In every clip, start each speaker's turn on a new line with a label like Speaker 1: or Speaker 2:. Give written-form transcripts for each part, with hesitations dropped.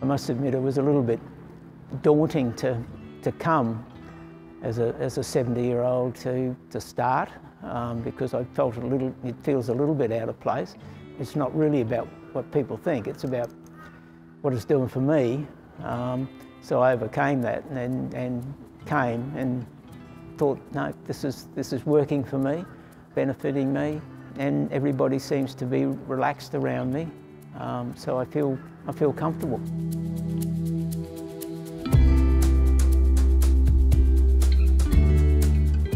Speaker 1: I must admit it was a little bit daunting to come as a 70-year-old to start because I felt it feels a little bit out of place. It's not really about what people think, it's about what it's doing for me. So I overcame that and came and thought, no, this is working for me, benefiting me, and everybody seems to be relaxed around me. So I feel comfortable.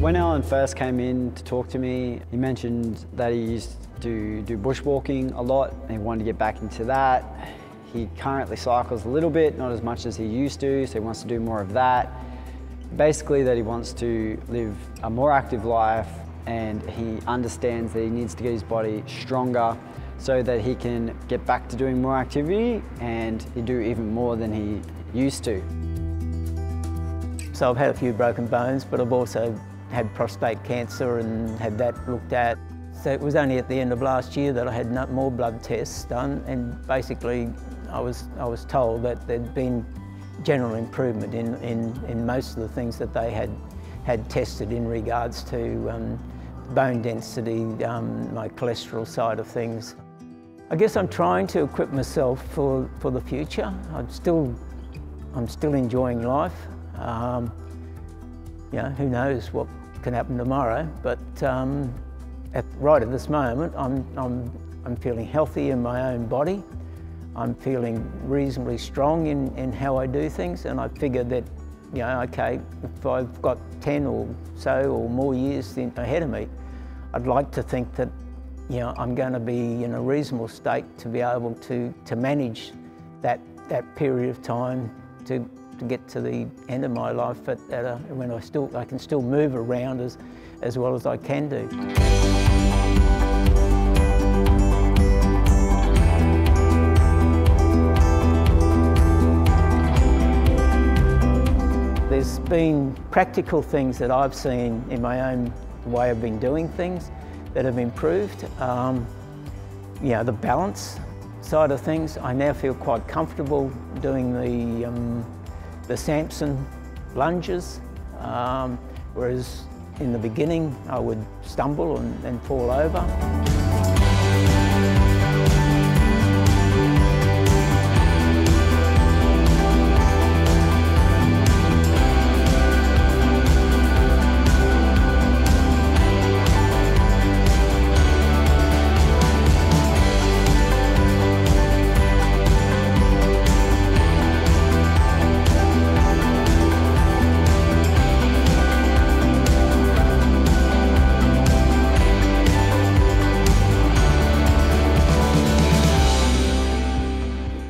Speaker 2: When Allan first came in to talk to me, he mentioned that he used to do bushwalking a lot and he wanted to get back into that. He currently cycles a little bit, not as much as he used to, so he wants to do more of that. Basically that he wants to live a more active life, and he understands that he needs to get his body stronger so that he can get back to doing more activity and do even more than he used to. So I've had a few broken bones, but I've also had prostate cancer and had that looked at. So it was only at the end of last year that I had more blood tests done, and basically I was told that there'd been general improvement in most of the things that they had tested in regards to bone density, my cholesterol side of things. I guess I'm trying to equip myself for the future. I'm still enjoying life. You know, who knows what can happen tomorrow, but right at this moment I'm feeling healthy in my own body. I'm feeling reasonably strong in how I do things, and I figured that, you know, okay, if I've got 10 or so or more years ahead of me, I'd like to think that, you know, I'm going to be in a reasonable state to be able to manage that period of time to get to the end of my life when I can still move around as well as I can do. There's been practical things that I've seen in my own way I've been doing things that have improved. You know, the balance side of things, I now feel quite comfortable doing the Samson lunges, whereas in the beginning I would stumble and fall over.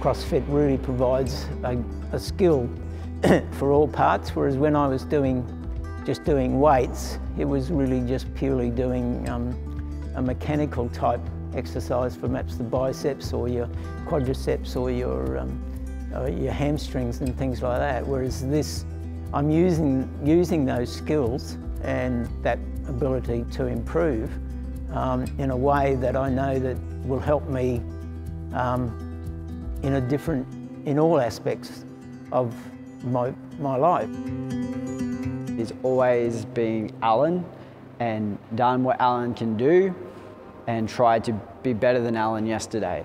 Speaker 2: CrossFit really provides a skill for all parts, whereas when I was just doing weights, it was really just purely doing a mechanical type exercise for perhaps the biceps or your quadriceps or your hamstrings and things like that. Whereas this, I'm using those skills and that ability to improve in a way that I know that will help me in all aspects of my life. He's always been Allan and done what Allan can do and tried to be better than Allan yesterday.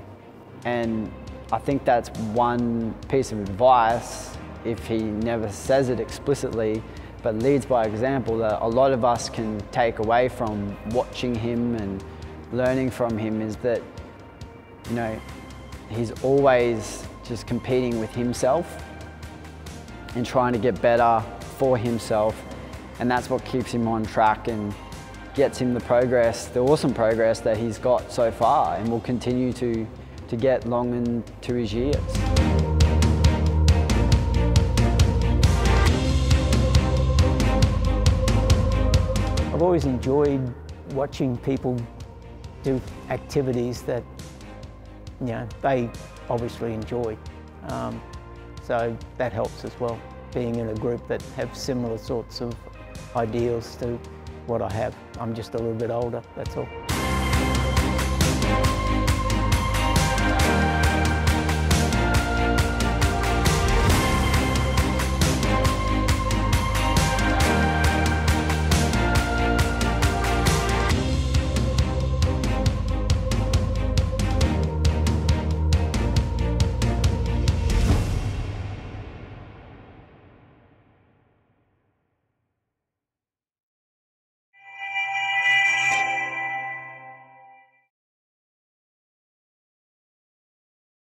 Speaker 2: And I think that's one piece of advice, if he never says it explicitly, but leads by example, that a lot of us can take away from watching him and learning from him, is that, you know, he's always just competing with himself and trying to get better for himself, and that's what keeps him on track and gets him the progress, the awesome progress that he's got so far and will continue to get long into his years.
Speaker 1: I've always enjoyed watching people do activities that, you know, they obviously enjoy. So that helps as well, being in a group that have similar sorts of ideals to what I have. I'm just a little bit older, that's all.